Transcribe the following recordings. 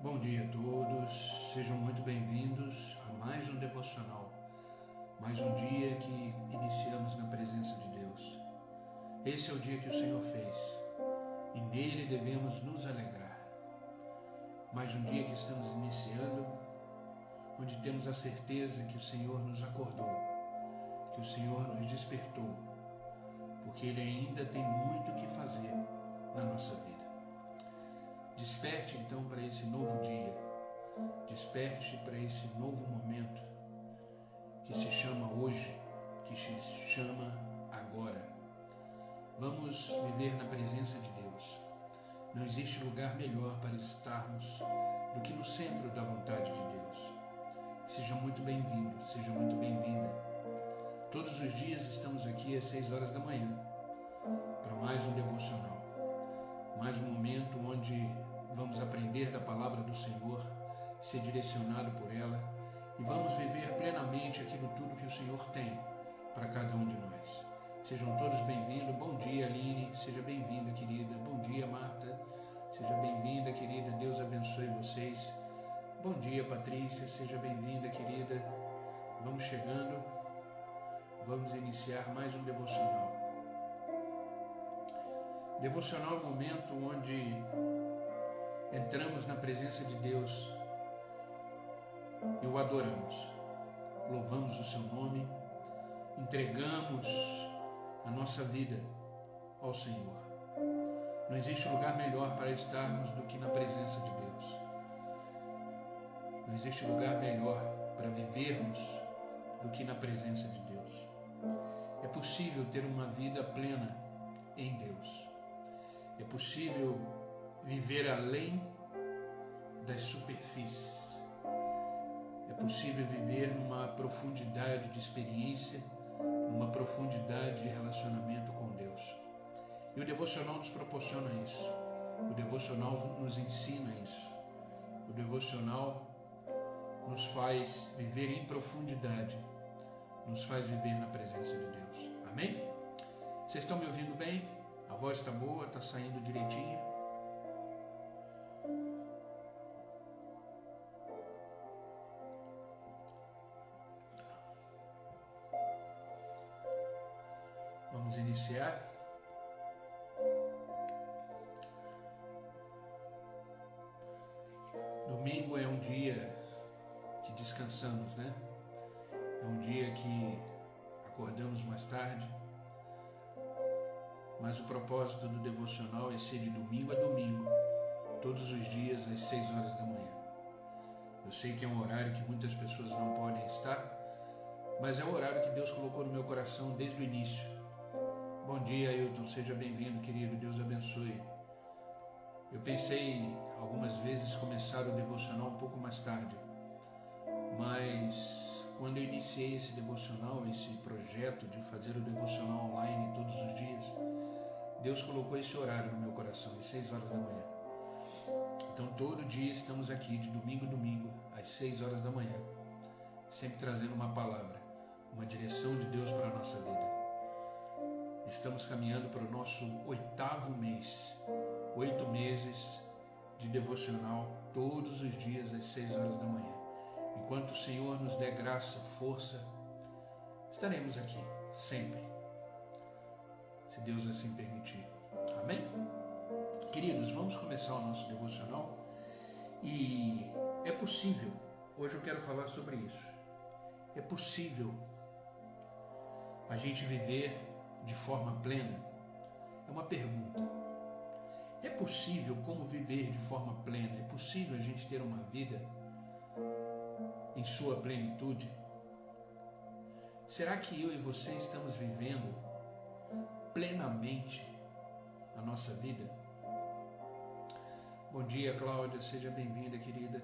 Bom dia a todos, sejam muito bem-vindos a mais um devocional, mais um dia que iniciamos na presença de Deus. Esse é o dia que o Senhor fez e nele devemos nos alegrar. Mais um dia que estamos iniciando, onde temos a certeza que o Senhor nos acordou, que o Senhor nos despertou, porque Ele ainda tem muito o que fazer na nossa vida. Desperte então para esse novo dia, desperte para esse novo momento que se chama hoje, que se chama agora. Vamos viver na presença de Deus. Não existe lugar melhor para estarmos do que no centro da vontade de Deus. Seja muito bem-vindo, seja muito bem-vinda. Todos os dias estamos aqui às 6 horas da manhã para mais um devocional, mais um momento onde vamos aprender da palavra do Senhor, ser direcionado por ela e vamos viver plenamente aquilo tudo que o Senhor tem para cada um de nós. Sejam todos bem-vindos. Bom dia, Aline. Seja bem-vinda, querida. Bom dia, Marta. Seja bem-vinda, querida. Deus abençoe vocês. Bom dia, Patrícia. Seja bem-vinda, querida. Vamos chegando. Vamos iniciar mais um devocional. Devocional é um momento onde entramos na presença de Deus e o adoramos, louvamos o seu nome, entregamos a nossa vida ao Senhor. Não existe lugar melhor para estarmos do que na presença de Deus. Não existe lugar melhor para vivermos do que na presença de Deus. É possível ter uma vida plena em Deus. É possível viver além das superfícies. É possível viver numa profundidade de experiência, numa profundidade de relacionamento com Deus. E o devocional nos proporciona isso. O devocional nos ensina isso. O devocional nos faz viver em profundidade, nos faz viver na presença de Deus. Amém? Vocês estão me ouvindo bem? A voz está boa? Está saindo direitinho? Vamos iniciar. Domingo é um dia que descansamos, né? É um dia que acordamos mais tarde, mas o propósito do devocional é ser de domingo a domingo, todos os dias às 6 horas da manhã. Eu sei que é um horário que muitas pessoas não podem estar, mas é o horário que Deus colocou no meu coração desde o início. Bom dia, Ailton, seja bem-vindo, querido, Deus abençoe. Eu pensei algumas vezes começar o devocional um pouco mais tarde, mas quando eu iniciei esse devocional, esse projeto de fazer o devocional online todos os dias, Deus colocou esse horário no meu coração, às 6 horas da manhã. Então todo dia estamos aqui, de domingo a domingo, às 6 horas da manhã, sempre trazendo uma palavra, uma direção de Deus para a nossa vida. Estamos caminhando para o nosso 8º mês, 8 meses de devocional, todos os dias às 6 horas da manhã. Enquanto o Senhor nos der graça, força, estaremos aqui, sempre, se Deus assim permitir. Amém? Queridos, vamos começar o nosso devocional e é possível, hoje eu quero falar sobre isso, é possível a gente viver de forma plena? É uma pergunta. É possível como viver de forma plena? É possível a gente ter uma vida em sua plenitude? Será que eu e você estamos vivendo plenamente a nossa vida? Bom dia, Cláudia, seja bem-vinda, querida.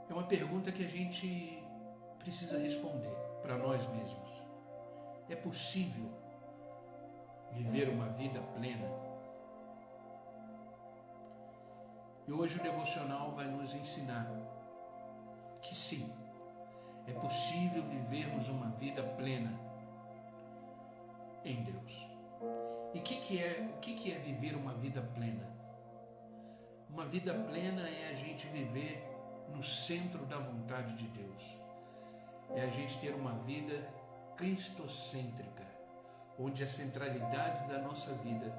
É uma pergunta que a gente precisa responder para nós mesmos. É possível viver uma vida plena? E hoje o devocional vai nos ensinar que sim, é possível vivermos uma vida plena em Deus. E o que é viver uma vida plena? Uma vida plena é a gente viver no centro da vontade de Deus. É a gente ter uma vida cristocêntrica, onde a centralidade da nossa vida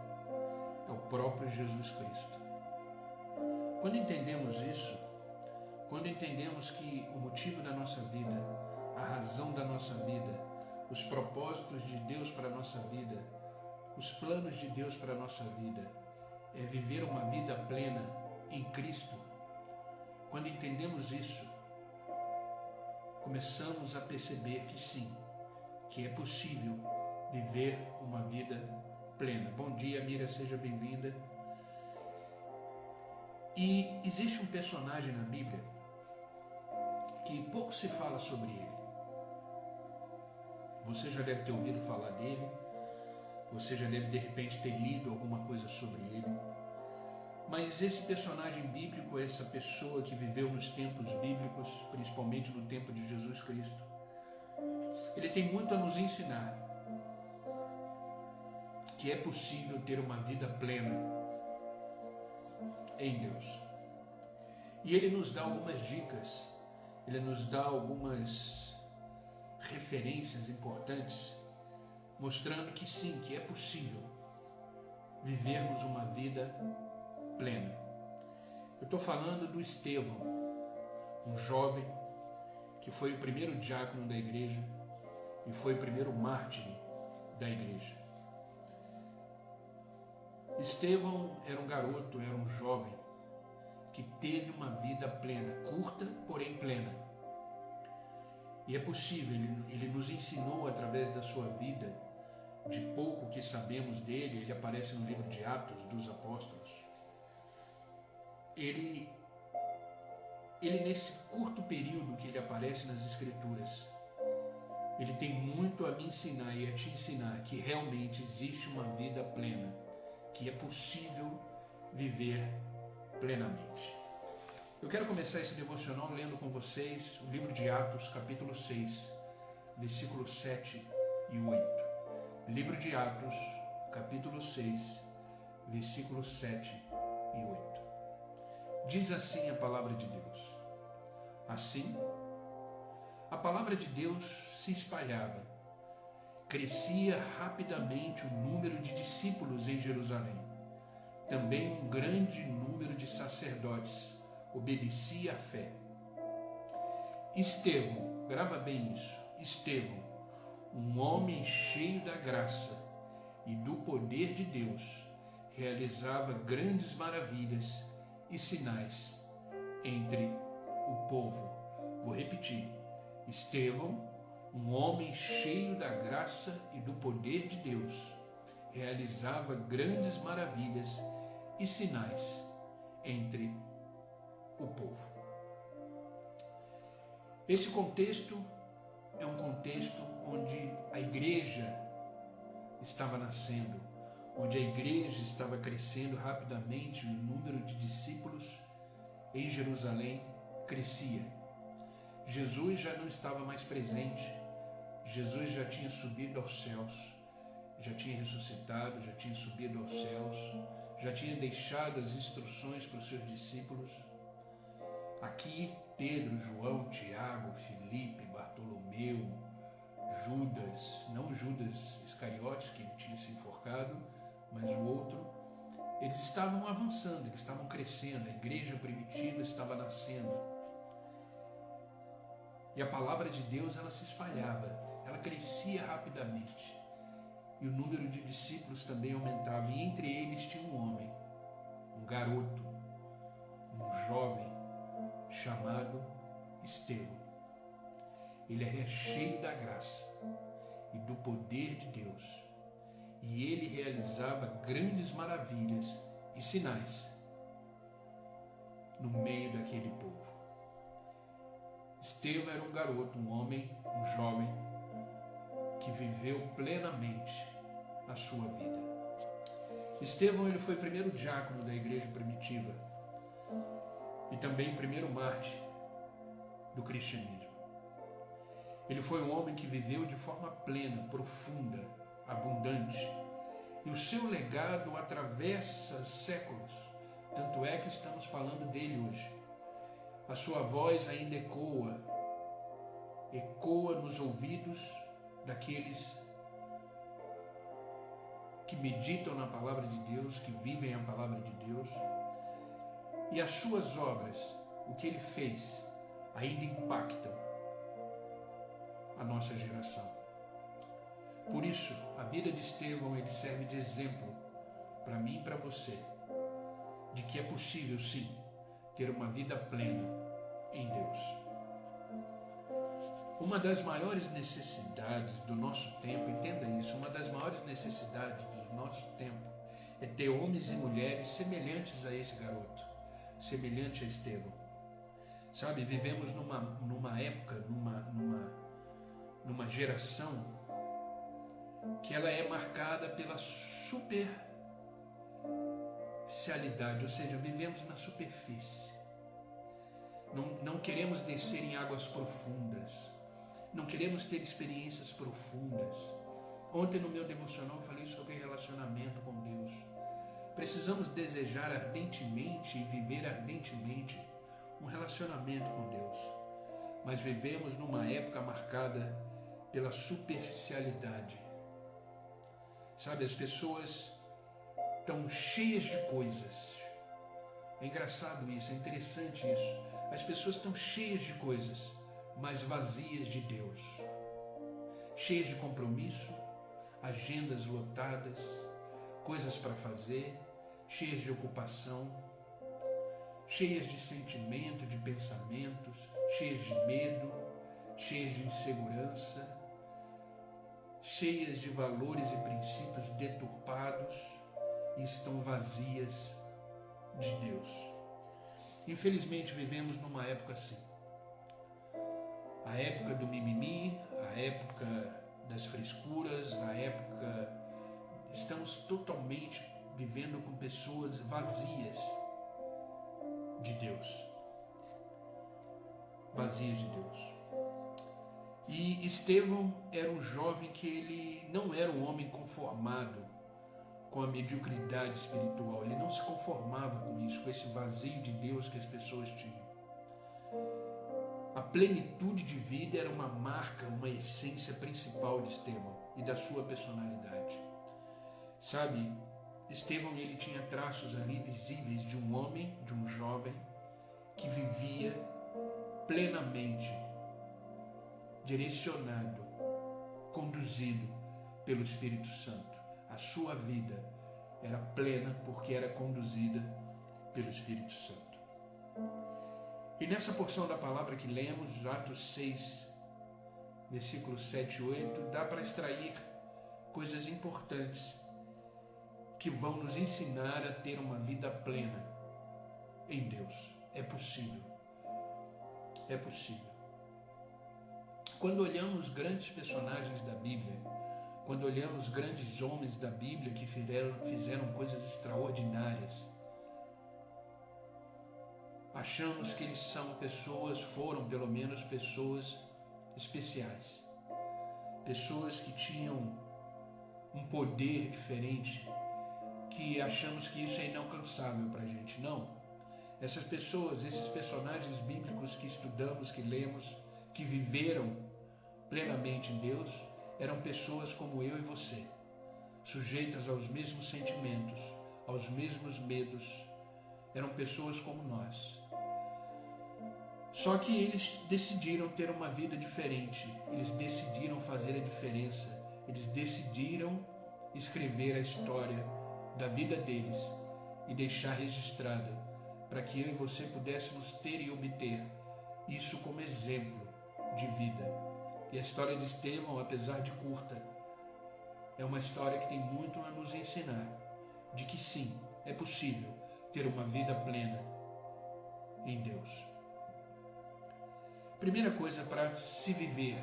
é o próprio Jesus Cristo. Quando entendemos isso, quando entendemos que o motivo da nossa vida, a razão da nossa vida, os propósitos de Deus para a nossa vida, os planos de Deus para a nossa vida, é viver uma vida plena em Cristo. Quando entendemos isso, começamos a perceber que sim, que é possível viver uma vida plena. Bom dia, Mira, seja bem-vinda. E existe um personagem na Bíblia que pouco se fala sobre ele. Você já deve ter ouvido falar dele, você já deve de repente ter lido alguma coisa sobre ele. Mas esse personagem bíblico, essa pessoa que viveu nos tempos bíblicos, principalmente no tempo de Jesus Cristo, ele tem muito a nos ensinar que é possível ter uma vida plena em Deus. E ele nos dá algumas dicas, ele nos dá algumas referências importantes, mostrando que sim, que é possível vivermos uma vida plena. Eu estou falando do Estevão, um jovem que foi o primeiro diácono da igreja e foi o primeiro mártir da igreja. Estevão era um garoto, era um jovem que teve uma vida plena, curta, porém plena. E é possível, ele nos ensinou através da sua vida, de pouco que sabemos dele, ele aparece no livro de Atos dos Apóstolos. Ele nesse curto período que ele aparece nas Escrituras, ele tem muito a me ensinar e a te ensinar que realmente existe uma vida plena, que é possível viver plenamente. Eu quero começar esse devocional lendo com vocês o livro de Atos, capítulo 6, versículos 7 e 8. Livro de Atos, capítulo 6, versículos 7 e 8. Diz assim a palavra de Deus. Assim, a palavra de Deus se espalhava, crescia rapidamente o número de discípulos em Jerusalém. Também um grande número de sacerdotes obedecia à fé. Estevão, grava bem isso, Estevão, um homem cheio da graça e do poder de Deus, realizava grandes maravilhas e sinais entre o povo. Vou repetir. Estevão, um homem cheio da graça e do poder de Deus, realizava grandes maravilhas e sinais entre o povo. Esse contexto é um contexto onde a igreja estava nascendo, onde a igreja estava crescendo rapidamente, o número de discípulos em Jerusalém crescia. Jesus já não estava mais presente, Jesus já tinha subido aos céus, já tinha ressuscitado, já tinha subido aos céus, já tinha deixado as instruções para os seus discípulos. Aqui, Pedro, João, Tiago, Filipe, Bartolomeu, Judas, não Judas Iscariotes, que ele tinha se enforcado, mas o outro, eles estavam avançando, eles estavam crescendo, a igreja primitiva estava nascendo. E a palavra de Deus, ela se espalhava, ela crescia rapidamente. E o número de discípulos também aumentava, e entre eles tinha um homem, um garoto, um jovem, chamado Estevão. Ele era cheio da graça e do poder de Deus, e ele realizava grandes maravilhas e sinais no meio daquele povo. Estevão era um garoto, um homem, um jovem, que viveu plenamente a sua vida. Estevão, ele foi o primeiro diácono da igreja primitiva e também o primeiro mártir do cristianismo. Ele foi um homem que viveu de forma plena, profunda, abundante, e o seu legado atravessa séculos, Tanto é que estamos falando dele hoje. A sua voz ainda ecoa nos ouvidos daqueles que meditam na palavra de Deus, que vivem a palavra de Deus. E as suas obras, o que ele fez, ainda impactam a nossa geração. Por isso, a vida de Estevão, ele serve de exemplo para mim e para você, de que é possível sim ter uma vida plena em Deus. Uma das maiores necessidades do nosso tempo, entenda isso, uma das maiores necessidades do nosso tempo é ter homens e mulheres semelhantes a esse garoto, semelhante a Estevão. Sabe, vivemos numa época, numa geração que ela é marcada pela superficialidade, ou seja, vivemos na superfície. Não queremos descer em águas profundas, não queremos ter experiências profundas. Ontem no meu devocional eu falei sobre relacionamento com Deus. Precisamos desejar ardentemente e viver ardentemente um relacionamento com Deus. Mas vivemos numa época marcada pela superficialidade. Sabe, as pessoas estão cheias de coisas. É engraçado isso, é interessante isso. As pessoas estão cheias de coisas, mas vazias de Deus. Cheias de compromisso, agendas lotadas, coisas para fazer, cheias de ocupação, cheias de sentimento, de pensamentos, cheias de medo, cheias de insegurança, cheias de valores e princípios deturpados e estão vazias de Deus. Infelizmente vivemos numa época assim. A época do mimimi, a época das frescuras, a época... Estamos totalmente vivendo com pessoas vazias de Deus. Vazias de Deus. E Estevão era um jovem que ele não era um homem conformado com a mediocridade espiritual. Ele não se conformava com isso, com esse vazio de Deus que as pessoas tinham. A plenitude de vida era uma marca, uma essência principal de Estevão e da sua personalidade. Sabe, Estevão, ele tinha traços ali visíveis de um homem, de um jovem que vivia plenamente, direcionado, conduzido pelo Espírito Santo. A sua vida era plena porque era conduzida pelo Espírito Santo. E nessa porção da palavra que lemos, Atos 6, versículos 7 e 8, dá para extrair coisas importantes que vão nos ensinar a ter uma vida plena em Deus. É possível. É possível. Quando olhamos grandes personagens da Bíblia, quando olhamos grandes homens da Bíblia que fizeram coisas extraordinárias, achamos que eles são pessoas, foram pelo menos pessoas especiais, pessoas que tinham um poder diferente, que achamos que isso é inalcançável para a gente. Não. Essas pessoas, esses personagens bíblicos que estudamos, que lemos, que viveram plenamente em Deus, eram pessoas como eu e você, sujeitas aos mesmos sentimentos, aos mesmos medos. Eram pessoas como nós. Só que eles decidiram ter uma vida diferente, eles decidiram fazer a diferença, eles decidiram escrever a história da vida deles e deixar registrada para que eu e você pudéssemos ter e obter isso como exemplo de vida. E a história de Estevão, apesar de curta, é uma história que tem muito a nos ensinar de que sim, é possível ter uma vida plena em Deus. Primeira coisa para se viver,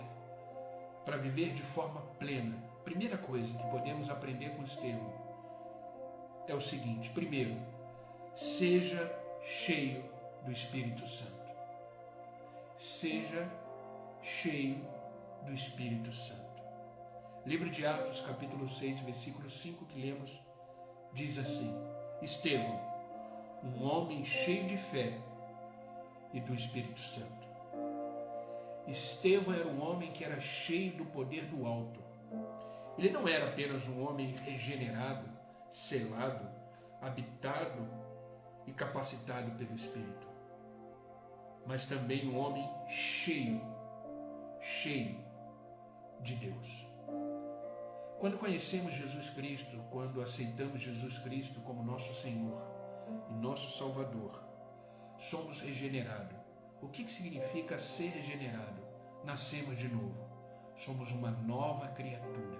para viver de forma plena, primeira coisa que podemos aprender com Estevão é o seguinte: primeiro, seja cheio do Espírito Santo. Seja cheio do Espírito Santo. Livro de Atos, capítulo 6, versículo 5 que lemos, diz assim: Estevão, um homem cheio de fé e do Espírito Santo. Estevão era um homem que era cheio do poder do alto. Ele não era apenas um homem regenerado, selado, habitado e capacitado pelo Espírito, mas também um homem cheio de Deus. Quando conhecemos Jesus Cristo, quando aceitamos Jesus Cristo como nosso Senhor e nosso Salvador, somos regenerados. O que significa ser regenerado? Nascemos de novo. Somos uma nova criatura.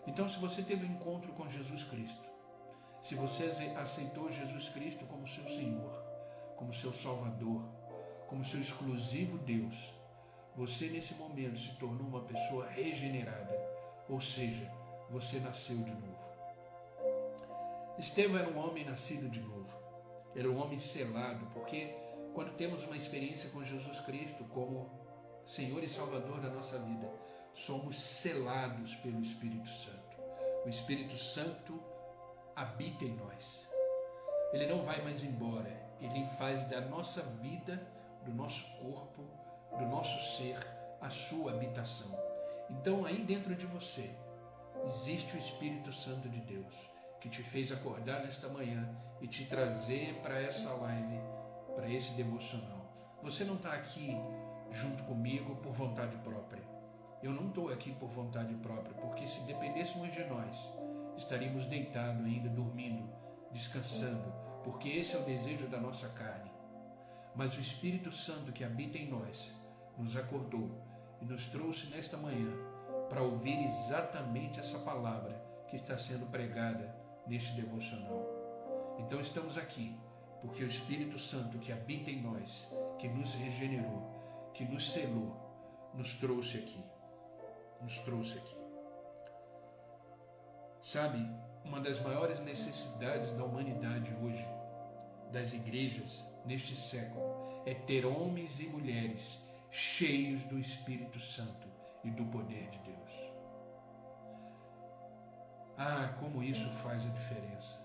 Então, se você teve um encontro com Jesus Cristo, se você aceitou Jesus Cristo como seu Senhor, como seu Salvador, como seu exclusivo Deus, você nesse momento se tornou uma pessoa regenerada, ou seja, você nasceu de novo. Estevão era um homem nascido de novo, era um homem selado, porque quando temos uma experiência com Jesus Cristo como Senhor e Salvador da nossa vida, somos selados pelo Espírito Santo. O Espírito Santo habita em nós. Ele não vai mais embora. Ele faz da nossa vida, do nosso corpo, do nosso ser, a sua habitação. Então, aí dentro de você, existe o Espírito Santo de Deus, que te fez acordar nesta manhã e te trazer para essa live, para esse devocional. Você não está aqui junto comigo por vontade própria. Eu não estou aqui por vontade própria, porque se dependêssemos de nós, estaríamos deitados ainda, dormindo, descansando, porque esse é o desejo da nossa carne. Mas o Espírito Santo que habita em nós nos acordou e nos trouxe nesta manhã para ouvir exatamente essa palavra que está sendo pregada neste devocional. Então estamos aqui porque o Espírito Santo que habita em nós, que nos regenerou, que nos selou, nos trouxe aqui. Sabe, uma das maiores necessidades da humanidade hoje, das igrejas neste século, é ter homens e mulheres cheios do Espírito Santo e do poder de Deus. Ah, como isso faz a diferença!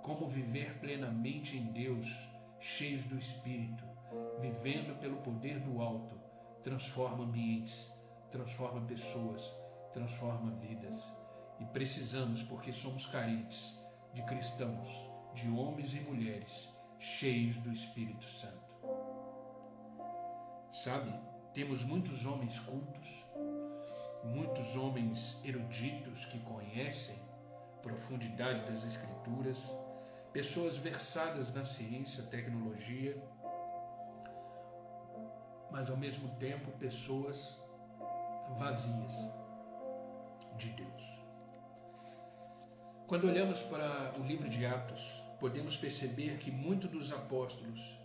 Como viver plenamente em Deus, cheios do Espírito, vivendo pelo poder do alto, transforma ambientes, transforma pessoas, transforma vidas. E precisamos, porque somos carentes de cristãos, de homens e mulheres cheios do Espírito Santo. Sabe, temos muitos homens cultos, muitos homens eruditos que conhecem a profundidade das Escrituras, pessoas versadas na ciência, tecnologia, mas ao mesmo tempo pessoas vazias de Deus. Quando olhamos para o livro de Atos, podemos perceber que muitos dos apóstolos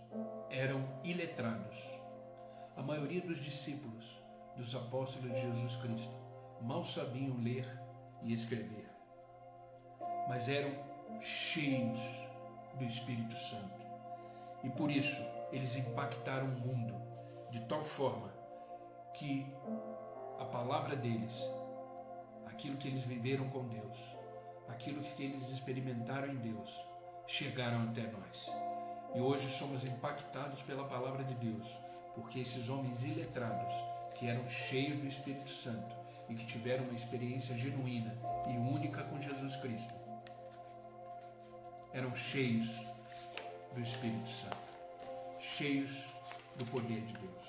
eram iletrados. A maioria dos discípulos, dos apóstolos de Jesus Cristo, mal sabiam ler e escrever, mas eram cheios do Espírito Santo. E por isso eles impactaram o mundo de tal forma que a palavra deles, aquilo que eles viveram com Deus, aquilo que eles experimentaram em Deus, chegaram até nós. E hoje somos impactados pela palavra de Deus, porque esses homens iletrados, que eram cheios do Espírito Santo e que tiveram uma experiência genuína e única com Jesus Cristo, eram cheios do Espírito Santo, cheios do poder de Deus.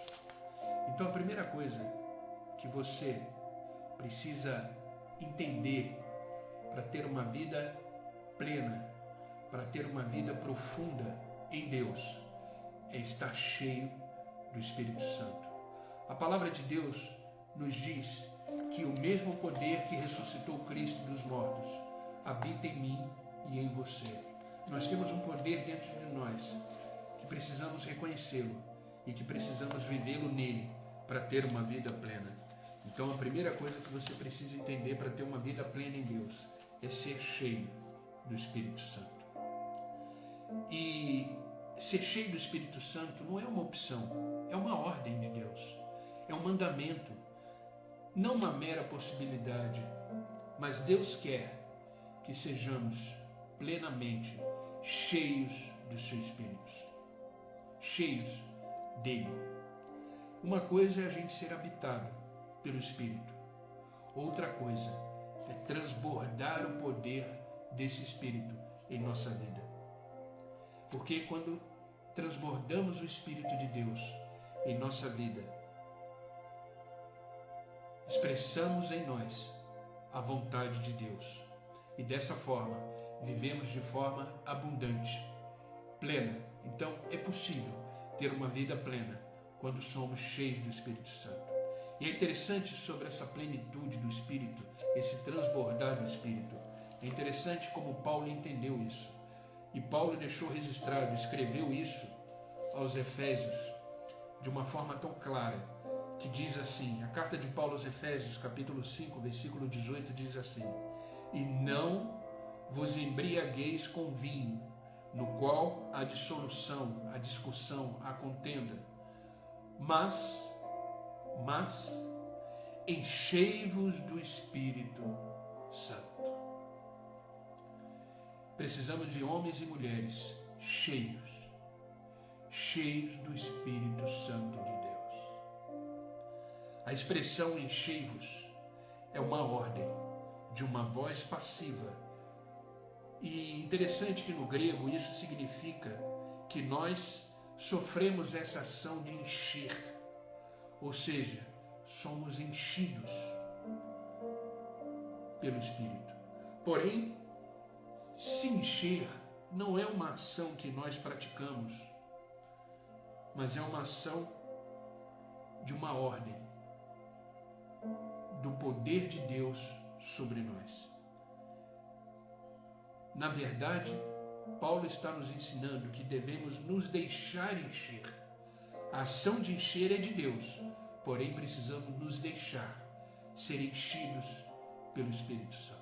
Então a primeira coisa que você precisa entender para ter uma vida plena, para ter uma vida profunda em Deus, é estar cheio do Espírito Santo. A palavra de Deus nos diz que o mesmo poder que ressuscitou Cristo dos mortos habita em mim e em você. Nós temos um poder dentro de nós que precisamos reconhecê-lo e que precisamos vivê-lo nele para ter uma vida plena. Então a primeira coisa que você precisa entender para ter uma vida plena em Deus é ser cheio do Espírito Santo. E ser cheio do Espírito Santo não é uma opção, é uma ordem de Deus, é um mandamento, não uma mera possibilidade, mas Deus quer que sejamos plenamente cheios do seu Espírito, cheios dele. Uma coisa é a gente ser habitado pelo Espírito, outra coisa é transbordar o poder desse Espírito em nossa vida. Porque quando transbordamos o Espírito de Deus em nossa vida, expressamos em nós a vontade de Deus e dessa forma vivemos de forma abundante, plena. Então é possível ter uma vida plena quando somos cheios do Espírito Santo. E é interessante sobre essa plenitude do Espírito, esse transbordar do Espírito. É interessante como Paulo entendeu isso. E Paulo deixou registrado, escreveu isso aos Efésios de uma forma tão clara, que diz assim, a carta de Paulo aos Efésios, capítulo 5, versículo 18, diz assim: e não vos embriagueis com vinho, no qual há dissolução, a discussão, a contenda, mas enchei-vos do Espírito Santo. Precisamos de homens e mulheres cheios do Espírito Santo de Deus. A expressão enchei-vos é uma ordem de uma voz passiva. E interessante que no grego isso significa que nós sofremos essa ação de encher, ou seja, somos enchidos pelo Espírito. Porém, se encher não é uma ação que nós praticamos, mas é uma ação de uma ordem do poder de Deus sobre nós. Na verdade, Paulo está nos ensinando que devemos nos deixar encher. A ação de encher é de Deus, porém precisamos nos deixar ser enchidos pelo Espírito Santo.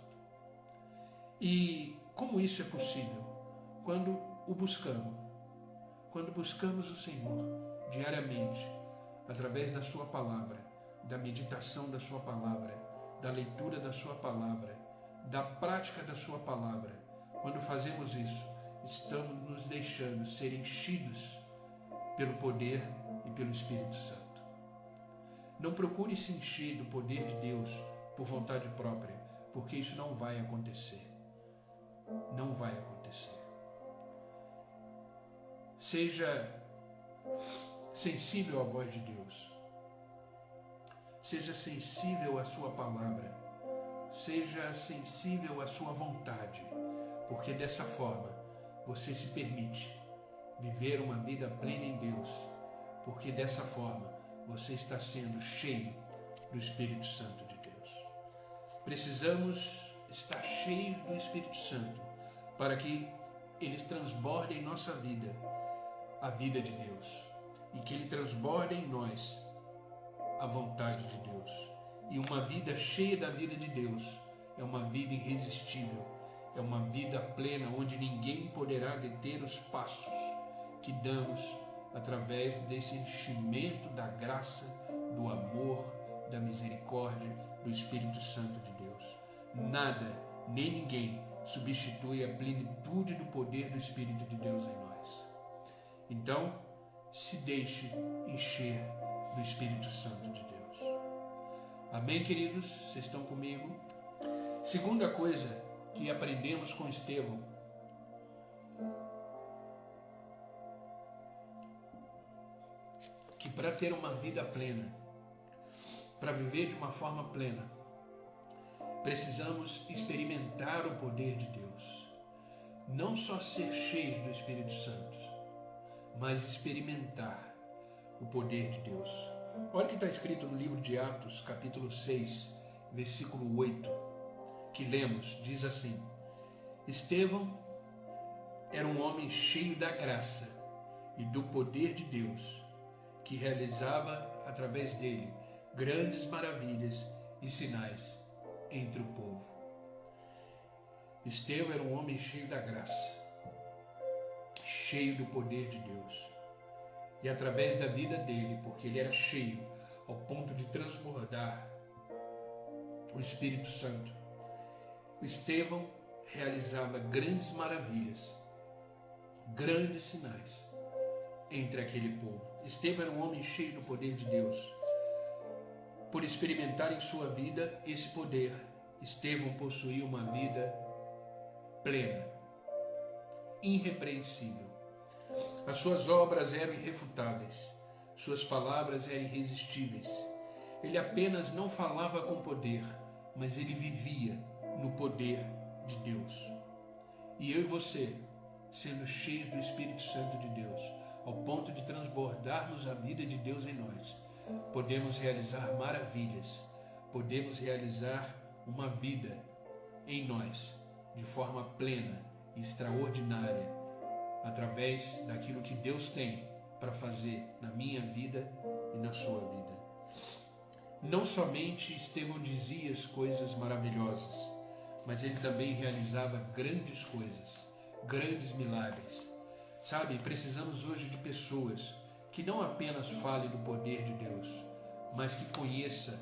E como isso é possível? Quando o buscamos. Quando buscamos o Senhor diariamente, através da sua palavra, da meditação da sua palavra, da leitura da sua palavra, da prática da sua palavra. Quando fazemos isso, estamos nos deixando ser enchidos pelo poder e pelo Espírito Santo. Não procure se encher do poder de Deus por vontade própria, porque isso não vai acontecer. Não vai acontecer. Seja sensível à voz de Deus. Seja sensível à sua palavra. Seja sensível à sua vontade, porque dessa forma você se permite viver uma vida plena em Deus, porque dessa forma você está sendo cheio do Espírito Santo de Deus. Precisamos estar cheios do Espírito Santo para que ele transborde em nossa vida a vida de Deus e que ele transborde em nós a vontade de Deus. E uma vida cheia da vida de Deus é uma vida irresistível, é uma vida plena onde ninguém poderá deter os passos que damos através desse enchimento da graça, do amor, da misericórdia, do Espírito Santo de Deus. Nada, nem ninguém substitui a plenitude do poder do Espírito de Deus em nós. Então, se deixe encher do Espírito Santo de Deus. Amém, queridos? Vocês estão comigo? Segunda coisa que aprendemos com Estevão, que para ter uma vida plena, para viver de uma forma plena, precisamos experimentar o poder de Deus. Não só ser cheios do Espírito Santo, mas experimentar o poder de Deus. Olha o que está escrito no livro de Atos, capítulo 6, versículo 8, que lemos, diz assim: Estevão era um homem cheio da graça e do poder de Deus, que realizava através dele grandes maravilhas e sinais entre o povo. Estevão era um homem cheio da graça, cheio do poder de Deus. E através da vida dele, porque ele era cheio ao ponto de transbordar o Espírito Santo, Estevão realizava grandes maravilhas grandes sinais entre aquele povo. Estevão era um homem cheio do poder de Deus. Por experimentar em sua vida esse poder, Estevão possuía uma vida plena, irrepreensível. As suas obras eram irrefutáveis, suas palavras eram irresistíveis. Ele apenas não falava com poder, mas ele vivia no poder de Deus. E eu e você, sendo cheios do Espírito Santo de Deus, ao ponto de transbordarmos a vida de Deus em nós, podemos realizar maravilhas, podemos realizar uma vida em nós de forma plena e extraordinária, através daquilo que Deus tem para fazer na minha vida e na sua vida. Não somente Estevão dizia as coisas maravilhosas, mas ele também realizava grandes coisas, grandes milagres. Sabe, precisamos hoje de pessoas que não apenas falem do poder de Deus, mas que conheça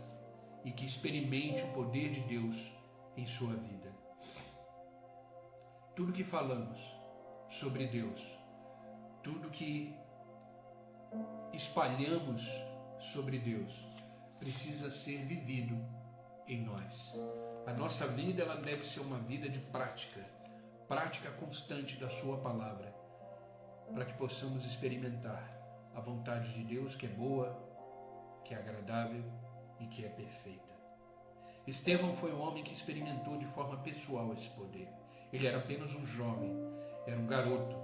e que experimente o poder de Deus em sua vida. Tudo que falamos sobre Deus, tudo que espalhamos sobre Deus, precisa ser vivido em nós. A nossa vida, ela deve ser uma vida de prática constante da sua palavra, para que possamos experimentar a vontade de Deus, que é boa, que é agradável e que é perfeita. Estevão foi um homem que experimentou de forma pessoal esse poder. Ele era apenas um jovem, era um garoto,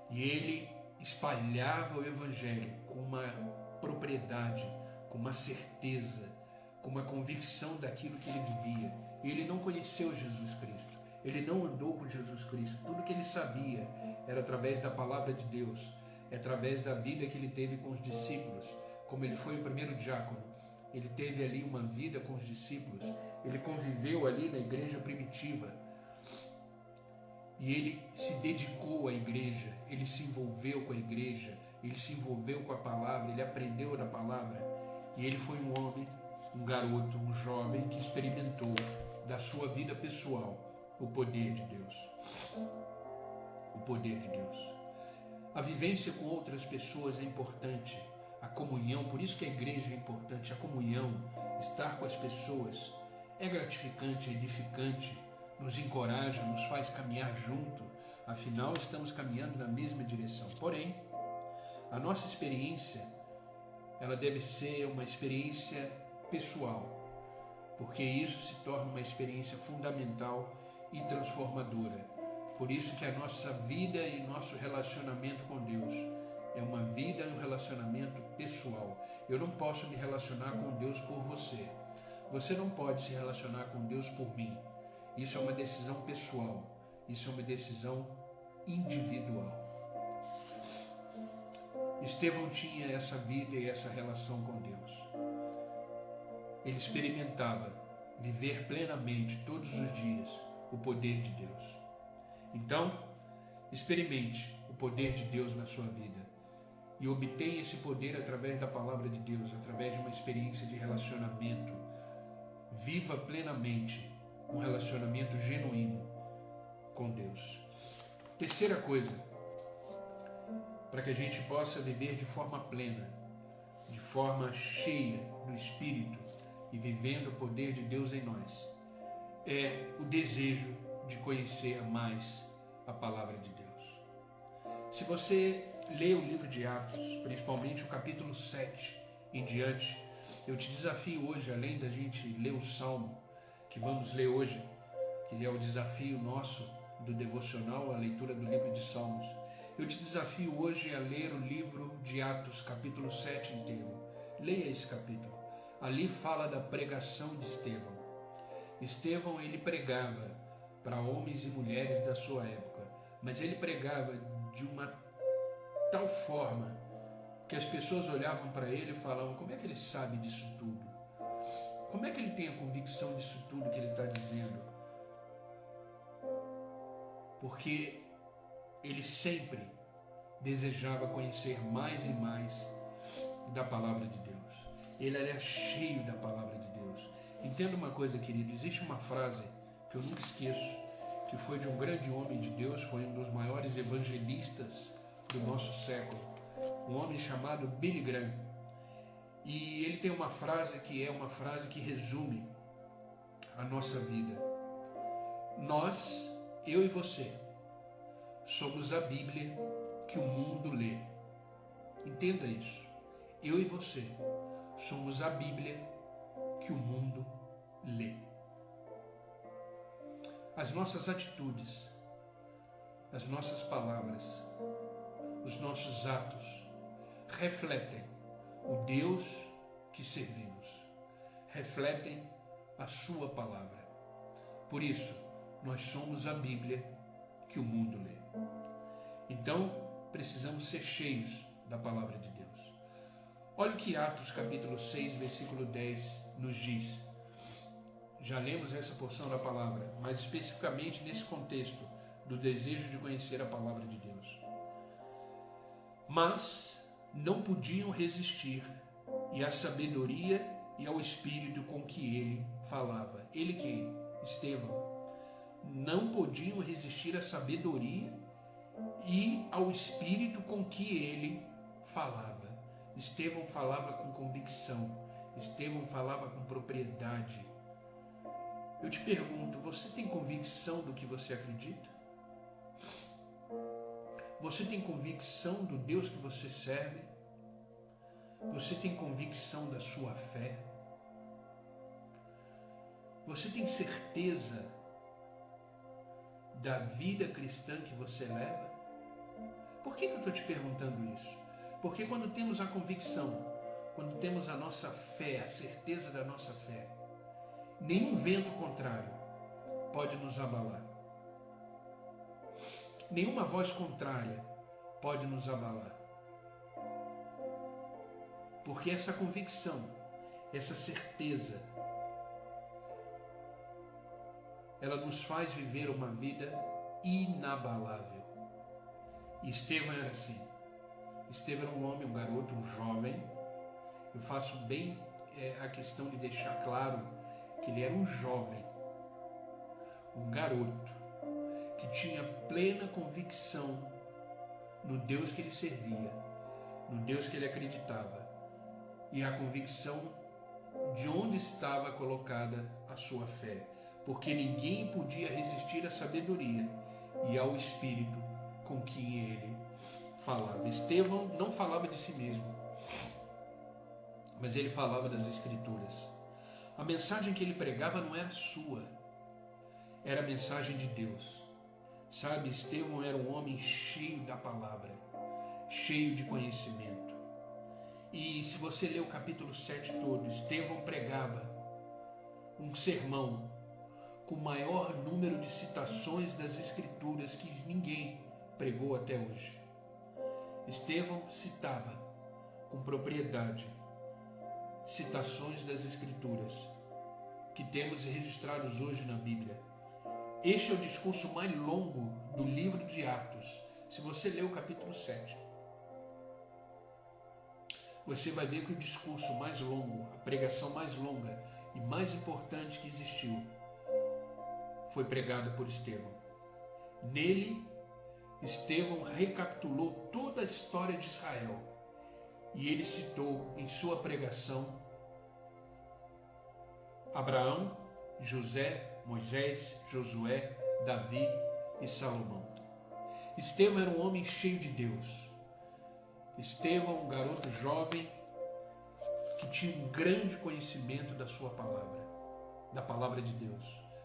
e ele espalhava o Evangelho com uma propriedade, com uma certeza, com uma convicção daquilo que ele vivia. E ele não conheceu Jesus Cristo, ele não andou com Jesus Cristo. Tudo que ele sabia era através da palavra de Deus, através da vida que ele teve com os discípulos. Como ele foi o primeiro diácono, ele teve ali uma vida com os discípulos, ele conviveu ali na igreja primitiva, e ele se dedicou à igreja, ele se envolveu com a igreja, ele se envolveu com a palavra, ele aprendeu da palavra, e ele foi um homem, um garoto, um jovem que experimentou da sua vida pessoal o poder de Deus. O poder de Deus. A vivência com outras pessoas é importante, a comunhão, por isso que a igreja é importante, a comunhão, estar com as pessoas é gratificante, é edificante, nos encoraja, nos faz caminhar junto, afinal estamos caminhando na mesma direção. Porém, a nossa experiência, ela deve ser uma experiência pessoal, porque isso se torna uma experiência fundamental e transformadora. Por isso que a nossa vida e nosso relacionamento com Deus é uma vida e um relacionamento pessoal. Eu não posso me relacionar com Deus por você. Você não pode se relacionar com Deus por mim. Isso é uma decisão pessoal. Isso é uma decisão individual. Estevão tinha essa vida e essa relação com Deus. Ele experimentava viver plenamente todos os dias o poder de Deus. Então, experimente o poder de Deus na sua vida e obtenha esse poder através da palavra de Deus, através de uma experiência de relacionamento. Viva plenamente um relacionamento genuíno com Deus. Terceira coisa, para que a gente possa viver de forma plena, de forma cheia do Espírito e vivendo o poder de Deus em nós, é o desejo de conhecer mais a palavra de Deus. Se você lê o livro de Atos, principalmente o capítulo 7 em diante, eu te desafio hoje, além da gente ler o Salmo, que vamos ler hoje, que é o desafio nosso do devocional, a leitura do livro de Salmos, eu te desafio hoje a ler o livro de Atos, capítulo 7 inteiro. Leia esse capítulo. Ali fala da pregação de Estevão. Estevão, ele pregava para homens e mulheres da sua época, mas ele pregava de uma tal forma que as pessoas olhavam para ele e falavam: como é que ele sabe disso tudo? Como é que ele tem a convicção disso tudo que ele está dizendo? Porque ele sempre desejava conhecer mais e mais da palavra de Deus. Ele era cheio da palavra de Deus. Entenda uma coisa, querido, existe uma frase que eu nunca esqueço, que foi de um grande homem de Deus, foi um dos maiores evangelistas do nosso século, um homem chamado Billy Graham. E ele tem uma frase que é uma frase que resume a nossa vida. Nós, eu e você, somos a Bíblia que o mundo lê. Entenda isso. Eu e você somos a Bíblia que o mundo lê. As nossas atitudes, as nossas palavras, os nossos atos refletem o Deus que servimos, refletem a sua palavra. Por isso, nós somos a Bíblia que o mundo lê. Então, precisamos ser cheios da palavra de Deus. Olha o que Atos capítulo 6, versículo 10 nos diz. Já lemos essa porção da palavra, mas especificamente nesse contexto do desejo de conhecer a palavra de Deus. Mas não podiam resistir e à sabedoria e ao espírito com que ele falava. Ele quem? Estevão. Não podiam resistir à sabedoria e ao espírito com que ele falava. Estevão falava com convicção. Estevão falava com propriedade. Eu te pergunto, você tem convicção do que você acredita? Você tem convicção do Deus que você serve? Você tem convicção da sua fé? Você tem certeza da vida cristã que você leva? Por que eu estou te perguntando isso? Porque quando temos a convicção, quando temos a nossa fé, a certeza da nossa fé, nenhum vento contrário pode nos abalar. Nenhuma voz contrária pode nos abalar. Porque essa convicção, essa certeza, ela nos faz viver uma vida inabalável. E Estevão era assim. Estevão era um homem, um garoto, um jovem. Eu faço bem a questão de deixar claro que ele era um jovem, um garoto, que tinha plena convicção no Deus que ele servia, no Deus que ele acreditava, e a convicção de onde estava colocada a sua fé, porque ninguém podia resistir à sabedoria e ao espírito com quem ele falava. Estevão não falava de si mesmo, mas ele falava das Escrituras. A mensagem que ele pregava não era sua, era a mensagem de Deus. Sabe, Estevão era um homem cheio da palavra, cheio de conhecimento. E se você ler o capítulo 7 todo, Estevão pregava um sermão com o maior número de citações das Escrituras que ninguém pregou até hoje. Estevão citava com propriedade citações das Escrituras que temos registrados hoje na Bíblia. Este é o discurso mais longo do livro de Atos. Se você ler o capítulo 7, você vai ver que o discurso mais longo, a pregação mais longa e mais importante que existiu, foi pregada por Estevão. Nele, Estevão recapitulou toda a história de Israel e ele citou em sua pregação Abraão, José, Moisés, Josué, Davi e Salomão. Estevão era um homem cheio de Deus. Estevão, um garoto jovem que tinha um grande conhecimento da sua palavra, da palavra de Deus,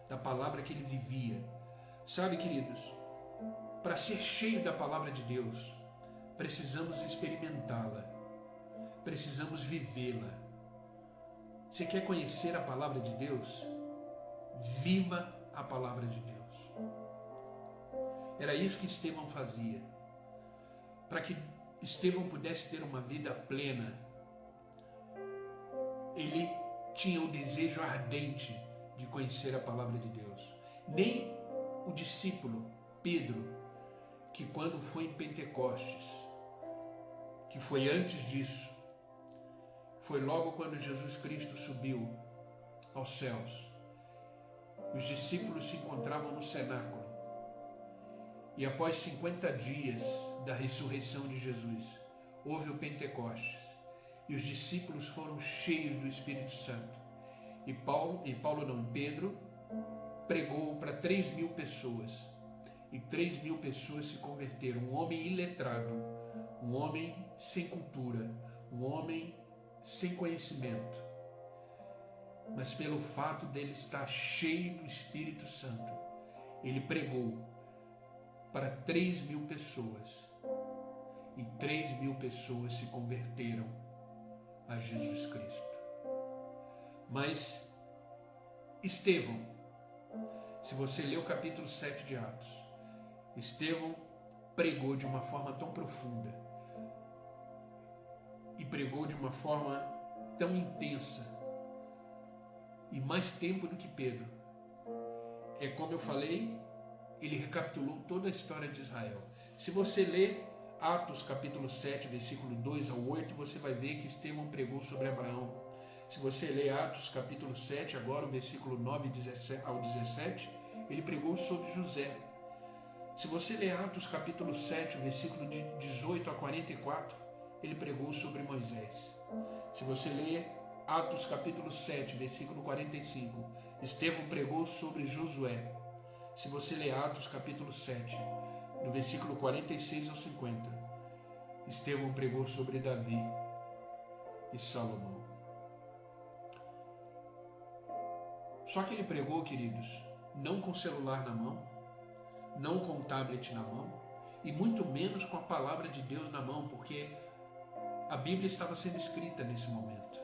da palavra que ele vivia. Sabe, queridos, para ser cheio da palavra de Deus, precisamos experimentá-la, precisamos vivê-la. Você quer conhecer a palavra de Deus? Viva a palavra de Deus. Era isso que Estevão fazia. Para que Estevão pudesse ter uma vida plena, ele tinha um desejo ardente de conhecer a palavra de Deus. Nem o discípulo Pedro, que quando foi em Pentecostes, que foi antes disso, foi logo quando Jesus Cristo subiu aos céus, os discípulos se encontravam no cenáculo E após 50 dias da ressurreição de Jesus, houve o Pentecostes. E os discípulos foram cheios do Espírito Santo. E Pedro pregou para 3.000 pessoas. E 3.000 pessoas se converteram. Um homem iletrado, um homem sem cultura, um homem sem conhecimento. Mas pelo fato dele estar cheio do Espírito Santo, ele pregou para 3.000 pessoas. E 3.000 pessoas se converteram a Jesus Cristo. Mas Estevão, se você ler o capítulo 7 de Atos, Estevão pregou de uma forma tão profunda e pregou de uma forma tão intensa e mais tempo do que Pedro. É como eu falei, ele recapitulou toda a história de Israel. Se você ler Atos capítulo 7, versículo 2 ao 8, você vai ver que Estevão pregou sobre Abraão. Se você ler Atos capítulo 7, agora o versículo 9 ao 17, ele pregou sobre José. Se você ler Atos capítulo 7, versículo de 18 a 44, ele pregou sobre Moisés. Se você ler Atos capítulo 7, versículo 45, Estevão pregou sobre Josué. Se você ler Atos capítulo 7, do versículo 46 ao 50, Estevão pregou sobre Davi e Salomão. Só que ele pregou, queridos, não com celular na mão, não com tablet na mão, e muito menos com a palavra de Deus na mão, porque a Bíblia estava sendo escrita nesse momento.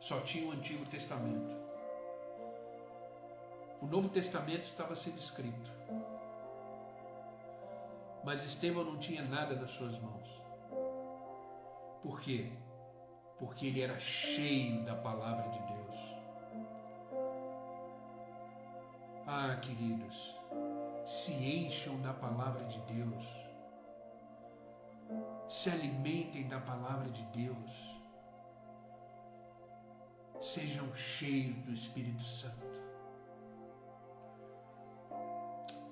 Só tinha o Antigo Testamento. O Novo Testamento estava sendo escrito. Mas Estevão não tinha nada nas suas mãos. Por quê? Porque ele era cheio da palavra de Deus. Ah, queridos, se encham da palavra de Deus. Se alimentem da palavra de Deus. Sejam cheios do Espírito Santo.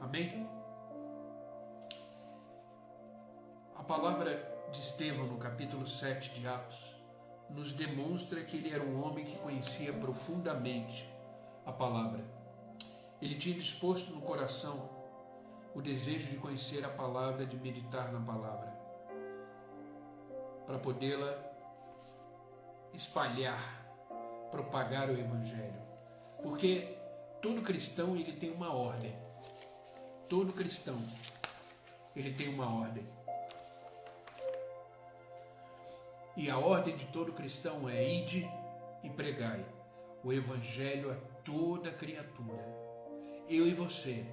Amém? A palavra de Estevão no capítulo 7 de Atos nos demonstra que ele era um homem que conhecia profundamente a palavra. Ele tinha disposto no coração o desejo de conhecer a palavra, de meditar na palavra, para podê-la espalhar, propagar o Evangelho. Porque todo cristão ele tem uma ordem. Todo cristão ele tem uma ordem. E a ordem de todo cristão é: ide e pregai o Evangelho a toda criatura. Eu e você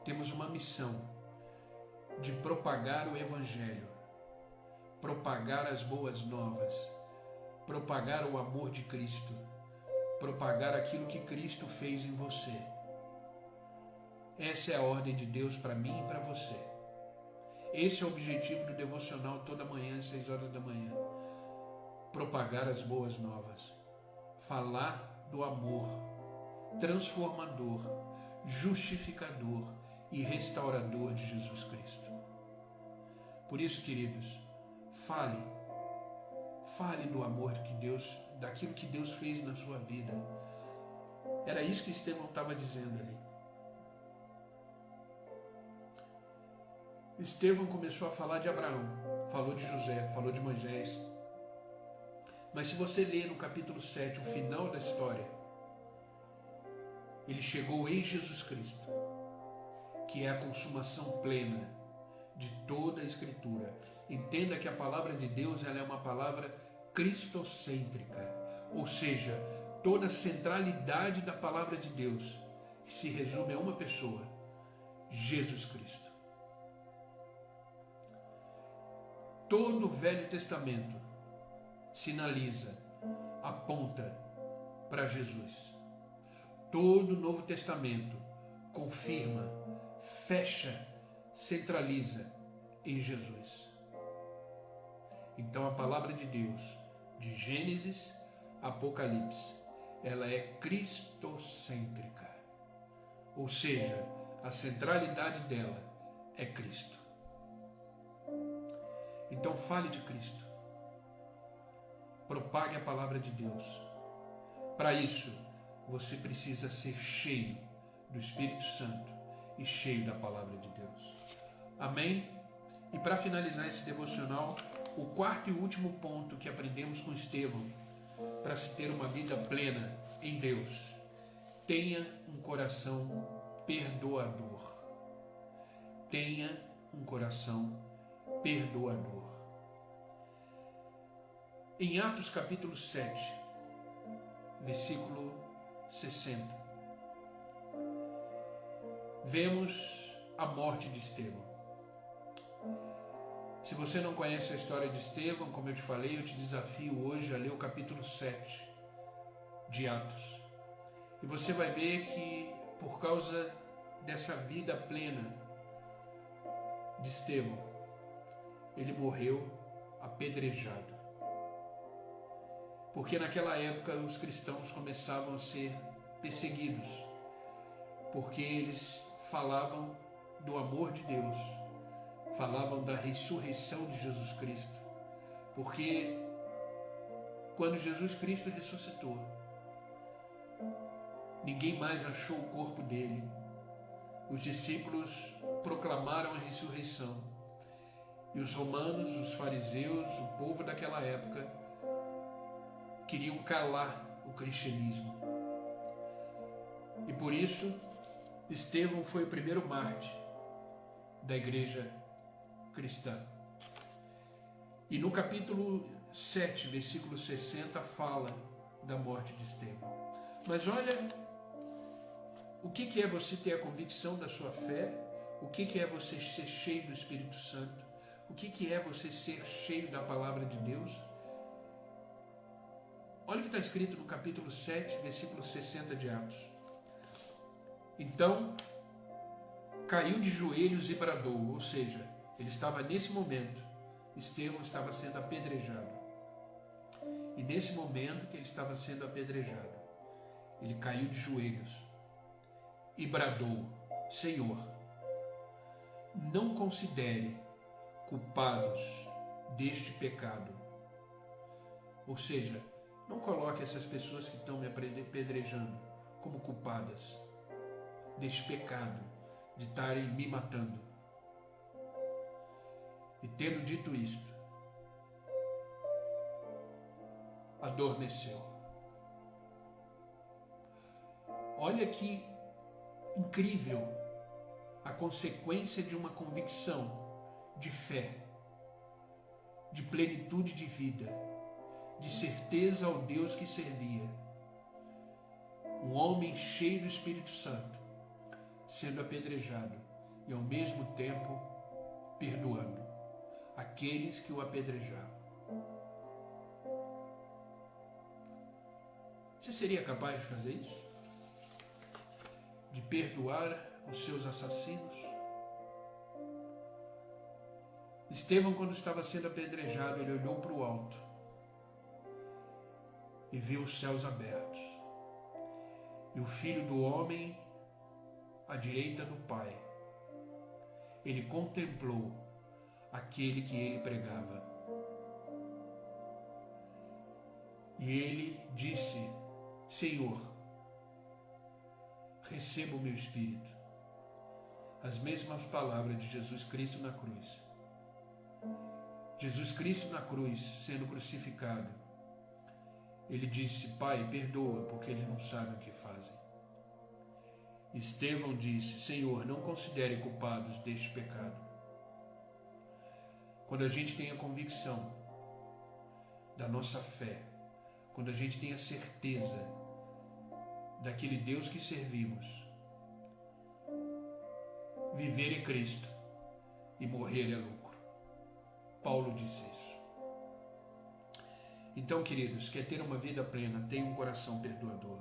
temos uma missão de propagar o Evangelho, propagar as boas novas, propagar o amor de Cristo, propagar aquilo que Cristo fez em você. Essa é a ordem de Deus para mim e para você. Esse é o objetivo do devocional toda manhã, às 6 horas da manhã. Propagar as boas novas, falar do amor transformador, justificador e restaurador de Jesus Cristo. Por isso, queridos, fale do amor que Deus, daquilo que Deus fez na sua vida. Era isso que Estevão estava dizendo ali. Estevão começou a falar de Abraão, falou de José, falou de Moisés. Mas se você ler no capítulo 7, o final da história, ele chegou em Jesus Cristo, que é a consumação plena de toda a Escritura. Entenda que a palavra de Deus ela é uma palavra cristocêntrica, ou seja, toda a centralidade da palavra de Deus se resume a uma pessoa, Jesus Cristo. Todo o Velho Testamento sinaliza, aponta para Jesus. Todo o Novo Testamento confirma, fecha, centraliza em Jesus. Então a palavra de Deus, de Gênesis a Apocalipse, ela é cristocêntrica. Ou seja, a centralidade dela é Cristo. Então fale de Cristo. Propague a palavra de Deus. Para isso, você precisa ser cheio do Espírito Santo e cheio da palavra de Deus. Amém? E para finalizar esse devocional, o quarto e último ponto que aprendemos com Estevão para se ter uma vida plena em Deus: tenha um coração perdoador. Tenha um coração perdoador. Em Atos capítulo 7, versículo 60, vemos a morte de Estevão. Se você não conhece a história de Estevão, como eu te falei, eu te desafio hoje a ler o capítulo 7 de Atos. E você vai ver que por causa dessa vida plena de Estevão, ele morreu apedrejado. Porque naquela época os cristãos começavam a ser perseguidos, porque eles falavam do amor de Deus, falavam da ressurreição de Jesus Cristo. Porque quando Jesus Cristo ressuscitou, ninguém mais achou o corpo dele. Os discípulos proclamaram a ressurreição. E os romanos, os fariseus, o povo daquela época, queriam calar o cristianismo. E por isso, Estevão foi o primeiro mártir da igreja cristã. E no capítulo 7, versículo 60, fala da morte de Estevão. Mas olha, o que é você ter a convicção da sua fé? O que é você ser cheio do Espírito Santo? O que é você ser cheio da palavra de Deus? Olha o que está escrito no capítulo 7, versículo 60 de Atos. Então, caiu de joelhos e bradou, ou seja, ele estava nesse momento, Estevão estava sendo apedrejado. E nesse momento que ele estava sendo apedrejado, ele caiu de joelhos e bradou: Senhor, não considere culpados deste pecado. Ou seja, não coloque essas pessoas que estão me apedrejando como culpadas deste pecado, de estarem me matando. E tendo dito isto, adormeceu. Olha que incrível a consequência de uma convicção de fé, de plenitude de vida, de certeza ao Deus que servia. Um homem cheio do Espírito Santo, sendo apedrejado e ao mesmo tempo perdoando aqueles que o apedrejavam. Você seria capaz de fazer isso? De perdoar os seus assassinos? Estevão, quando estava sendo apedrejado, ele olhou para o alto e viu os céus abertos e o Filho do Homem à direita do Pai. Ele contemplou aquele que ele pregava e ele disse: Senhor, receba o meu espírito. As mesmas palavras de Jesus Cristo na cruz. Jesus Cristo na cruz, sendo crucificado, ele disse: Pai, perdoa, porque eles não sabem o que fazem. Estevão disse: Senhor, não considere culpados deste pecado. Quando a gente tem a convicção da nossa fé, quando a gente tem a certeza daquele Deus que servimos, viver é Cristo e morrer é lucro. Paulo disse isso. Então, queridos, quer ter uma vida plena, tenha um coração perdoador.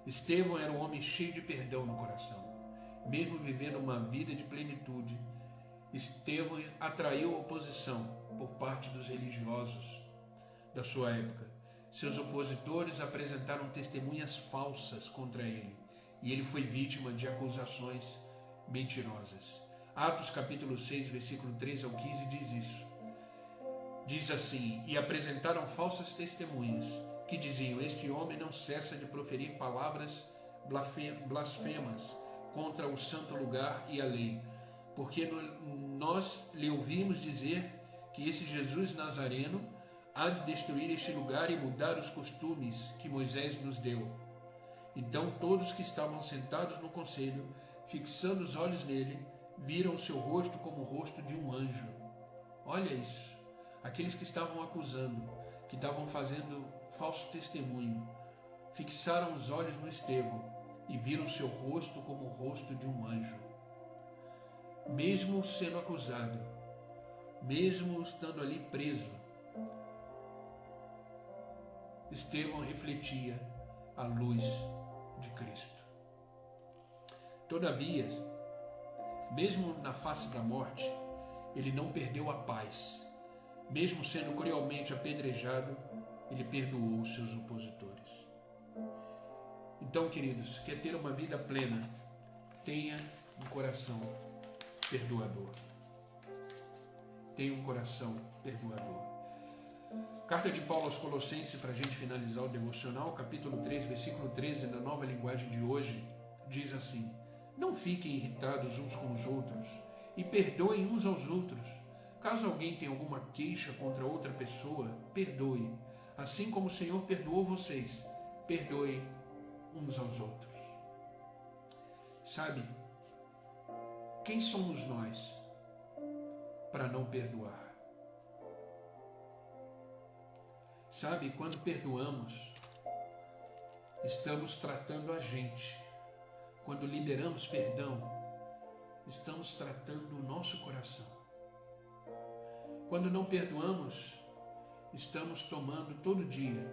Estevão era um homem cheio de perdão no coração. Mesmo vivendo uma vida de plenitude, Estevão atraiu oposição por parte dos religiosos da sua época. Seus opositores apresentaram testemunhas falsas contra ele e ele foi vítima de acusações mentirosas. Atos capítulo 6, versículo 13 ao 15 diz isso. Diz assim: e apresentaram falsas testemunhas, que diziam: este homem não cessa de proferir palavras blasfemas contra o santo lugar e a lei, porque nós lhe ouvimos dizer que esse Jesus Nazareno há de destruir este lugar e mudar os costumes que Moisés nos deu. Então todos que estavam sentados no conselho, fixando os olhos nele, viram o seu rosto como o rosto de um anjo. Olha isso. Aqueles que estavam acusando, que estavam fazendo falso testemunho, fixaram os olhos no Estevão e viram o seu rosto como o rosto de um anjo. Mesmo sendo acusado, mesmo estando ali preso, Estevão refletia a luz de Cristo. Todavia, mesmo na face da morte, ele não perdeu a paz. Mesmo sendo cruelmente apedrejado, ele perdoou os seus opositores. Então, queridos, quer ter uma vida plena, tenha um coração perdoador. Tenha um coração perdoador. Carta de Paulo aos Colossenses, para a gente finalizar o devocional, capítulo 3, versículo 13, na nova linguagem de hoje, diz assim: não fiquem irritados uns com os outros e perdoem uns aos outros. Caso alguém tenha alguma queixa contra outra pessoa, perdoe. Assim como o Senhor perdoou vocês, perdoem uns aos outros. Sabe, quem somos nós para não perdoar? Sabe, quando perdoamos, estamos tratando a gente. Quando liberamos perdão, estamos tratando o nosso coração. Quando não perdoamos, estamos tomando todo dia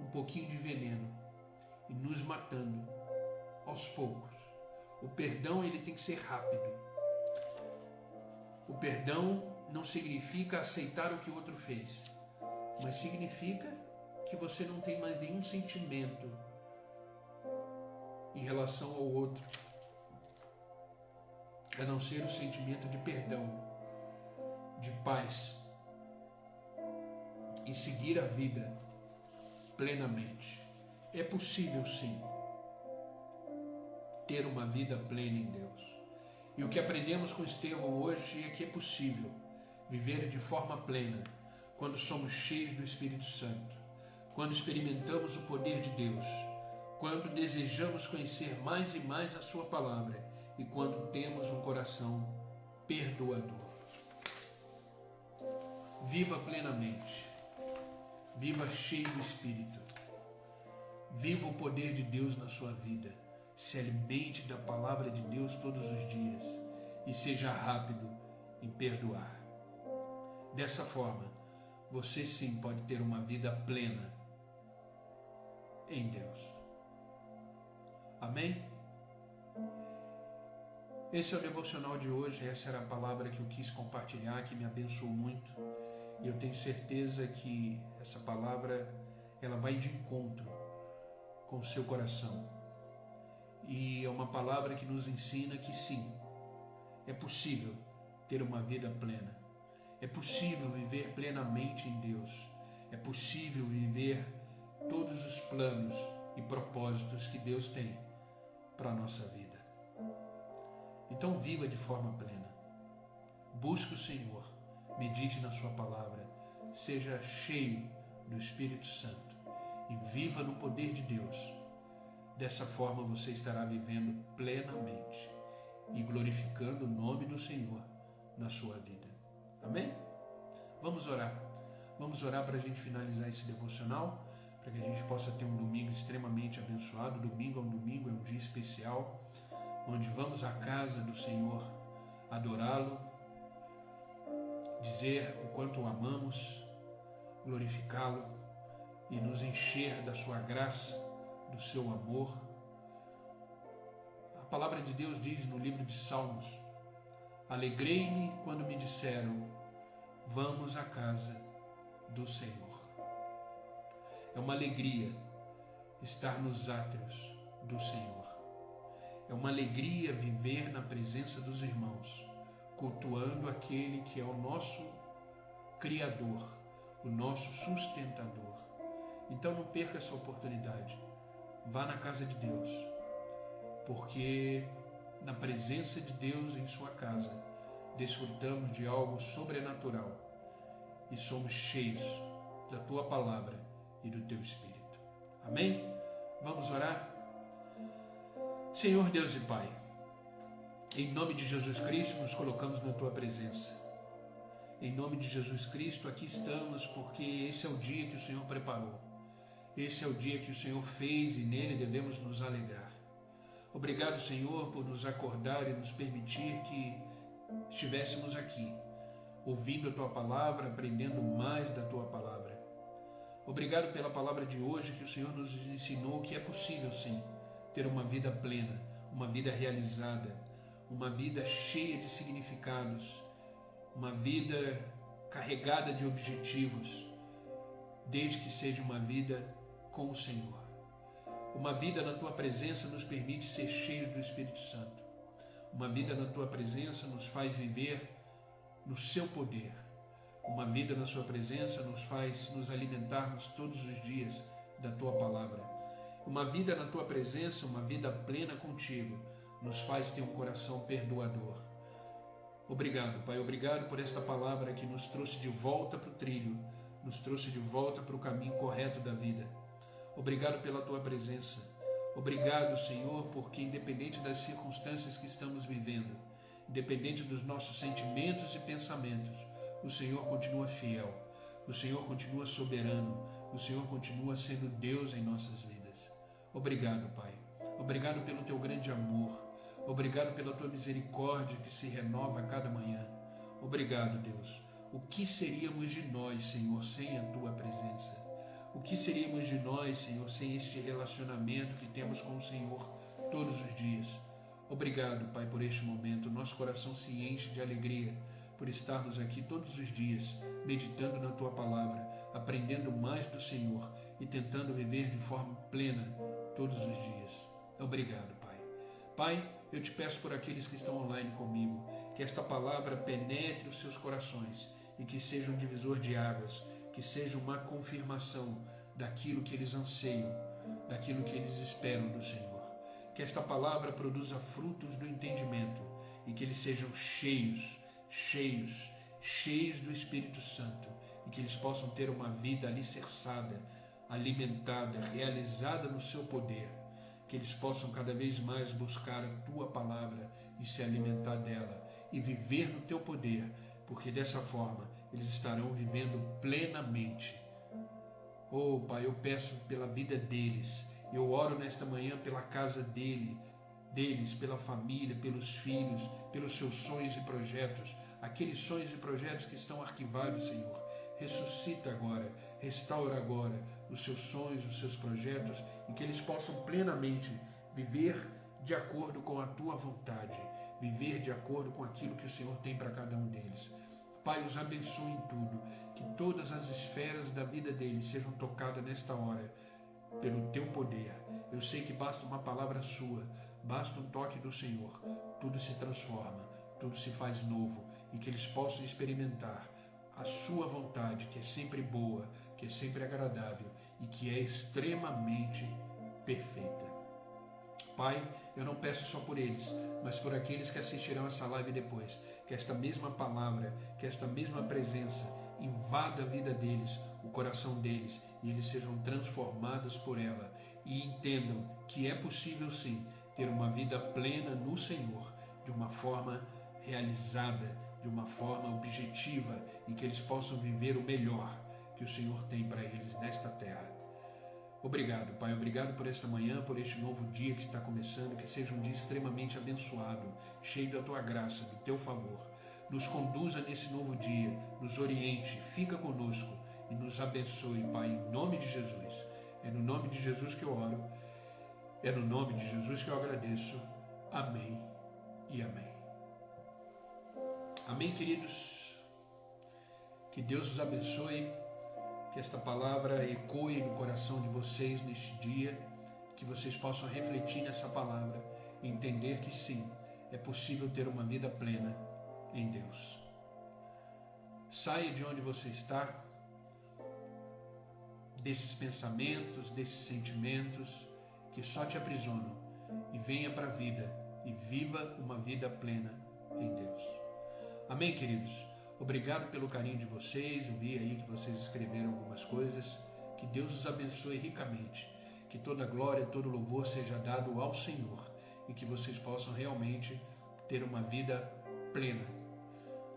um pouquinho de veneno e nos matando aos poucos. O perdão, ele tem que ser rápido. O perdão não significa aceitar o que o outro fez, mas significa que você não tem mais nenhum sentimento em relação ao outro, a não ser o sentimento de perdão, de paz, e seguir a vida plenamente. É possível, sim, ter uma vida plena em Deus. E o que aprendemos com Estevão hoje é que é possível viver de forma plena quando somos cheios do Espírito Santo, quando experimentamos o poder de Deus, quando desejamos conhecer mais e mais a sua palavra e quando temos um coração perdoador. Viva plenamente, viva cheio do Espírito, viva o poder de Deus na sua vida, se alimente da palavra de Deus todos os dias e seja rápido em perdoar. Dessa forma, você sim pode ter uma vida plena em Deus. Amém? Esse é o devocional de hoje, essa era a palavra que eu quis compartilhar, que me abençoou muito. E eu tenho certeza que essa palavra, ela vai de encontro com o seu coração. E é uma palavra que nos ensina que sim, é possível ter uma vida plena. É possível viver plenamente em Deus. É possível viver todos os planos e propósitos que Deus tem para a nossa vida. Então viva de forma plena. Busque o Senhor. Medite na sua palavra. Seja cheio do Espírito Santo. E viva no poder de Deus. Dessa forma você estará vivendo plenamente e glorificando o nome do Senhor na sua vida. Amém? Vamos orar. Vamos orar para a gente finalizar esse devocional, para que a gente possa ter um domingo extremamente abençoado. Domingo é um dia especial, onde vamos à casa do Senhor adorá-lo, dizer o quanto o amamos, glorificá-lo e nos encher da sua graça, do seu amor. A palavra de Deus diz no livro de Salmos: alegrei-me quando me disseram, vamos à casa do Senhor. É uma alegria estar nos átrios do Senhor. É uma alegria viver na presença dos irmãos, cultuando aquele que é o nosso Criador, o nosso sustentador. Então não perca essa oportunidade. Vá na casa de Deus, porque na presença de Deus em sua casa, desfrutamos de algo sobrenatural e somos cheios da tua palavra e do teu Espírito. Amém? Vamos orar? Senhor Deus e Pai, em nome de Jesus Cristo nos colocamos na tua presença. Em nome de Jesus Cristo aqui estamos porque esse é o dia que o Senhor preparou. Esse é o dia que o Senhor fez e nele devemos nos alegrar. Obrigado, Senhor, por nos acordar e nos permitir que estivéssemos aqui, ouvindo a Tua Palavra, aprendendo mais da Tua Palavra. Obrigado pela palavra de hoje que o Senhor nos ensinou que é possível, sim, ter uma vida plena, uma vida realizada, uma vida cheia de significados, uma vida carregada de objetivos, desde que seja uma vida com o Senhor. Uma vida na Tua presença nos permite ser cheios do Espírito Santo. Uma vida na Tua presença nos faz viver no Seu poder. Uma vida na Sua presença nos faz nos alimentarmos todos os dias da Tua palavra. Uma vida na Tua presença, uma vida plena contigo, nos faz ter um coração perdoador. Obrigado, Pai, obrigado por esta palavra que nos trouxe de volta para o trilho, nos trouxe de volta para o caminho correto da vida. Obrigado pela Tua presença. Obrigado, Senhor, porque independente das circunstâncias que estamos vivendo, independente dos nossos sentimentos e pensamentos, o Senhor continua fiel, o Senhor continua soberano, o Senhor continua sendo Deus em nossas vidas. Obrigado, Pai. Obrigado pelo Teu grande amor. Obrigado pela Tua misericórdia que se renova a cada manhã. Obrigado, Deus. O que seríamos de nós, Senhor, sem a Tua presença? O que seríamos de nós, Senhor, sem este relacionamento que temos com o Senhor todos os dias? Obrigado, Pai, por este momento. Nosso coração se enche de alegria por estarmos aqui todos os dias, meditando na Tua palavra, aprendendo mais do Senhor e tentando viver de forma plena todos os dias. Obrigado, Pai. Pai, eu te peço por aqueles que estão online comigo, que esta palavra penetre os seus corações e que seja um divisor de águas, que seja uma confirmação daquilo que eles anseiam, daquilo que eles esperam do Senhor. Que esta palavra produza frutos do entendimento e que eles sejam cheios do Espírito Santo e que eles possam ter uma vida alicerçada, alimentada, realizada no seu poder. Que eles possam cada vez mais buscar a Tua palavra e se alimentar dela e viver no Teu poder, porque dessa forma eles estarão vivendo plenamente. Oh, Pai, eu peço pela vida deles, eu oro nesta manhã pela casa deles, pela família, pelos filhos, pelos seus sonhos e projetos, aqueles sonhos e projetos que estão arquivados, Senhor. Ressuscita agora, restaura agora os seus sonhos, os seus projetos e que eles possam plenamente viver de acordo com a Tua vontade, viver de acordo com aquilo que o Senhor tem para cada um deles. Pai, os abençoe em tudo, que todas as esferas da vida deles sejam tocadas nesta hora pelo Teu poder. Eu sei que basta uma palavra Sua, basta um toque do Senhor, tudo se transforma, tudo se faz novo e que eles possam experimentar a Sua vontade, que é sempre boa, que é sempre agradável e que é extremamente perfeita. Pai, eu não peço só por eles, mas por aqueles que assistirão essa live depois, que esta mesma palavra, que esta mesma presença invada a vida deles, o coração deles, e eles sejam transformados por ela e entendam que é possível sim ter uma vida plena no Senhor, de uma forma realizada, de uma forma objetiva e que eles possam viver o melhor que o Senhor tem para eles nesta terra. Obrigado, Pai, obrigado por esta manhã, por este novo dia que está começando, que seja um dia extremamente abençoado, cheio da Tua graça, do Teu favor. Nos conduza nesse novo dia, nos oriente, fica conosco e nos abençoe, Pai, em nome de Jesus. É no nome de Jesus que eu oro, é no nome de Jesus que eu agradeço. Amém e amém. Amém, queridos? Que Deus os abençoe. Que esta palavra ecoe no coração de vocês neste dia, que vocês possam refletir nessa palavra entender que sim, é possível ter uma vida plena em Deus. Saia de onde você está, desses pensamentos, desses sentimentos que só te aprisionam, e venha para a vida e viva uma vida plena em Deus. Amém, queridos? Obrigado pelo carinho de vocês. Eu vi aí que vocês escreveram algumas coisas. Que Deus os abençoe ricamente. Que toda glória, todo louvor seja dado ao Senhor e que vocês possam realmente ter uma vida plena.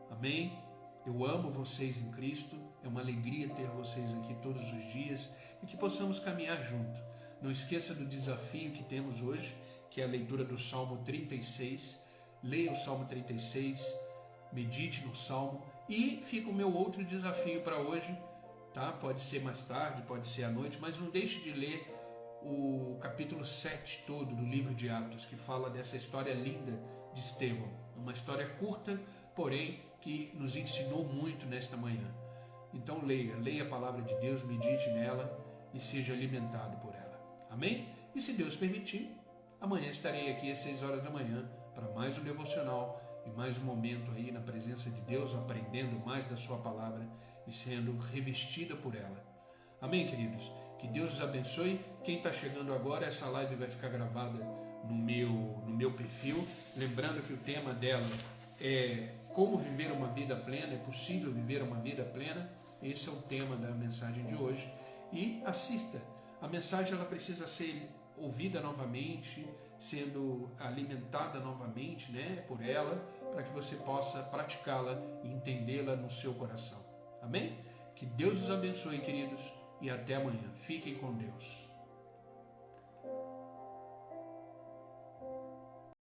Amém? Eu amo vocês em Cristo. É uma alegria ter vocês aqui todos os dias e que possamos caminhar junto. Não esqueça do desafio que temos hoje, que é a leitura do Salmo 36. Leia o Salmo 36, medite no Salmo e fica o meu outro desafio para hoje, tá? Pode ser mais tarde, pode ser à noite, mas não deixe de ler o capítulo 7 todo do livro de Atos, que fala dessa história linda de Estevão. Uma história curta, porém, que nos ensinou muito nesta manhã. Então leia a palavra de Deus, medite nela e seja alimentado por ela. Amém? E se Deus permitir, amanhã estarei aqui às 6 horas da manhã para mais um devocional e mais um momento aí na presença de Deus, aprendendo mais da sua palavra e sendo revestida por ela. Amém, queridos? Que Deus os abençoe. Quem está chegando agora, essa live vai ficar gravada no meu perfil. Lembrando que o tema dela é como viver uma vida plena, é possível viver uma vida plena. Esse é o tema da mensagem de hoje. E assista. A mensagem ela precisa ser ouvida novamente, sendo alimentada novamente, né, por ela, para que você possa praticá-la e entendê-la no seu coração. Amém? Que Deus os abençoe, queridos, e até amanhã. Fiquem com Deus.